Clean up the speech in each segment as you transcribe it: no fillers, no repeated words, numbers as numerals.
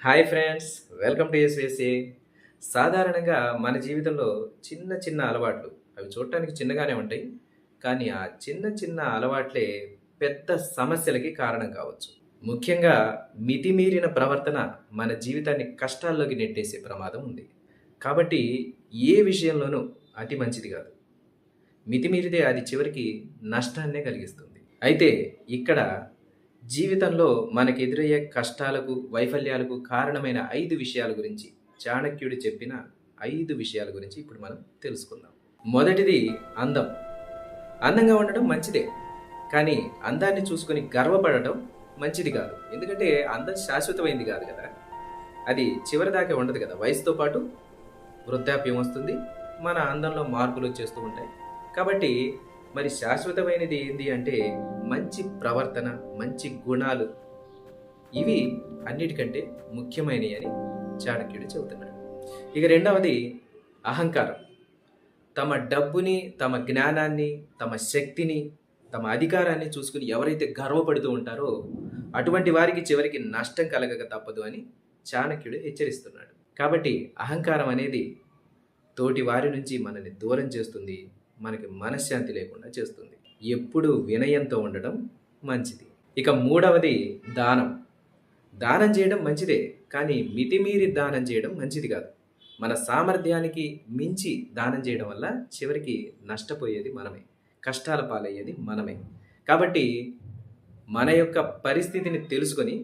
Hi friends, welcome to SVSA. సాధారణంగా మన జీవితంలో చిన్న చిన్న అలవాట్లు అవి చూడటానికి చిన్నగానే ఉంటాయి. కానీ ఆ చిన్న చిన్న అలవాట్లే పెద్ద సమస్యలకి కారణం కావచ్చు. ముఖ్యంగా మితిమీరిన ప్రవర్తన మన జీవితాన్ని కష్టాల్లోకి నెట్టేసే ప్రమాదం ఉంది. కాబట్టి ఏ విషయంలోనూ అతి మంచిది కాదు. మితిమీరితే అది చివరికి నష్టాన్నే కలిగిస్తుంది. అయితే ఇక్కడ జీవితంలో మనకు ఎదురయ్యే కష్టాలకు, వైఫల్యాలకు కారణమైన 5 విషయాల గురించి చాణక్యుడు చెప్పిన 5 విషయాల గురించి ఇప్పుడు మనం తెలుసుకుందాం. మొదటిది అందం. అందంగా ఉండడం మంచిదే. కానీ అందాన్ని చూసుకొని గర్వపడటం మంచిది కాదు. ఎందుకంటే అందం శాశ్వతమైంది కాదు కదా! అది చివరిదాకా ఉండదు కదా! వయసుతో పాటు వృద్ధాప్యం వస్తుంది. మన అందంలో మార్పులొచ్చేస్తూ ఉంటాయి. కాబట్టి మరి శాశ్వతమైనది ఏంది అంటే మంచి ప్రవర్తన, మంచి గుణాలు. ఇవి అన్నిటికంటే ముఖ్యమైనవి అని చాణక్యుడు చెబుతున్నాడు. ఇక రెండవది అహంకారం. తమ డబ్బుని, తమ జ్ఞానాన్ని, తమ శక్తిని, తమ అధికారాన్ని చూసుకుని ఎవరైతే గర్వపడుతూ ఉంటారో అటువంటి వారికి చివరికి నష్టం కలగక తప్పదు అని చాణక్యుడు హెచ్చరిస్తున్నాడు. కాబట్టి అహంకారం అనేది తోటి వారి నుంచి మనల్ని దూరం చేస్తుంది, మనకి మనశ్శాంతి లేకుండా చేస్తుంది. ఎప్పుడూ వినయంతో ఉండడం మంచిది. ఇక మూడవది దానం. దానం చేయడం మంచిదే, కానీ మితిమీరి దానం చేయడం మంచిది కాదు. మన సామర్థ్యానికి మించి దానం చేయడం వల్ల చివరికి నష్టపోయేది మనమే, కష్టాల పాలయ్యేది మనమే. కాబట్టి మన యొక్క పరిస్థితిని తెలుసుకొని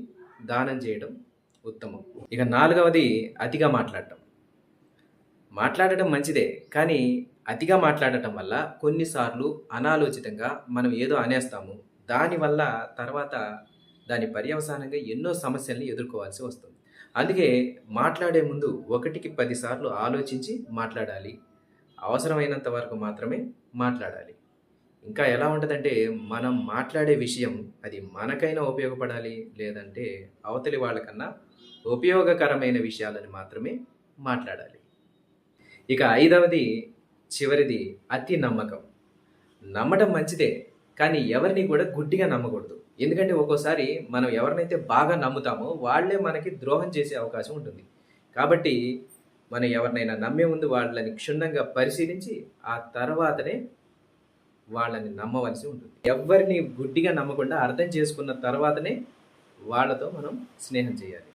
దానం చేయడం ఉత్తమం. ఇక నాలుగవది అతిగా మాట్లాడటం. మాట్లాడటం మంచిదే, కానీ అతిగా మాట్లాడటం వల్ల కొన్నిసార్లు అనాలోచితంగా మనం ఏదో అనేస్తాము. దానివల్ల తర్వాత దాని పర్యవసానంగా ఎన్నో సమస్యల్ని ఎదుర్కోవాల్సి వస్తుంది. అందుకే మాట్లాడే ముందు 1కి 10 సార్లు ఆలోచించి మాట్లాడాలి. అవసరమైనంత వరకు మాత్రమే మాట్లాడాలి. ఇంకా ఎలా ఉంటదంటే మనం మాట్లాడే విషయం అది మనకైనా ఉపయోగపడాలి, లేదంటే అవతలి వాళ్ళకన్నా ఉపయోగకరమైన విషయాలను మాత్రమే మాట్లాడాలి. ఇక ఐదవది, చివరిది అతి నమ్మకం. నమ్మడం మంచిదే, కానీ ఎవరిని కూడా గుడ్డిగా నమ్మకూడదు. ఎందుకంటే ఒక్కోసారి మనం ఎవరినైతే బాగా నమ్ముతామో వాళ్ళే మనకి ద్రోహం చేసే అవకాశం ఉంటుంది. కాబట్టి మనం ఎవరినైనా నమ్మే ముందు వాళ్ళని క్షుణ్ణంగా పరిశీలించి ఆ తర్వాతనే వాళ్ళని నమ్మవలసి ఉంటుంది. ఎవరిని గుడ్డిగా నమ్మకుండా అర్థం చేసుకున్న తర్వాతనే వాళ్ళతో మనం స్నేహం చేయాలి.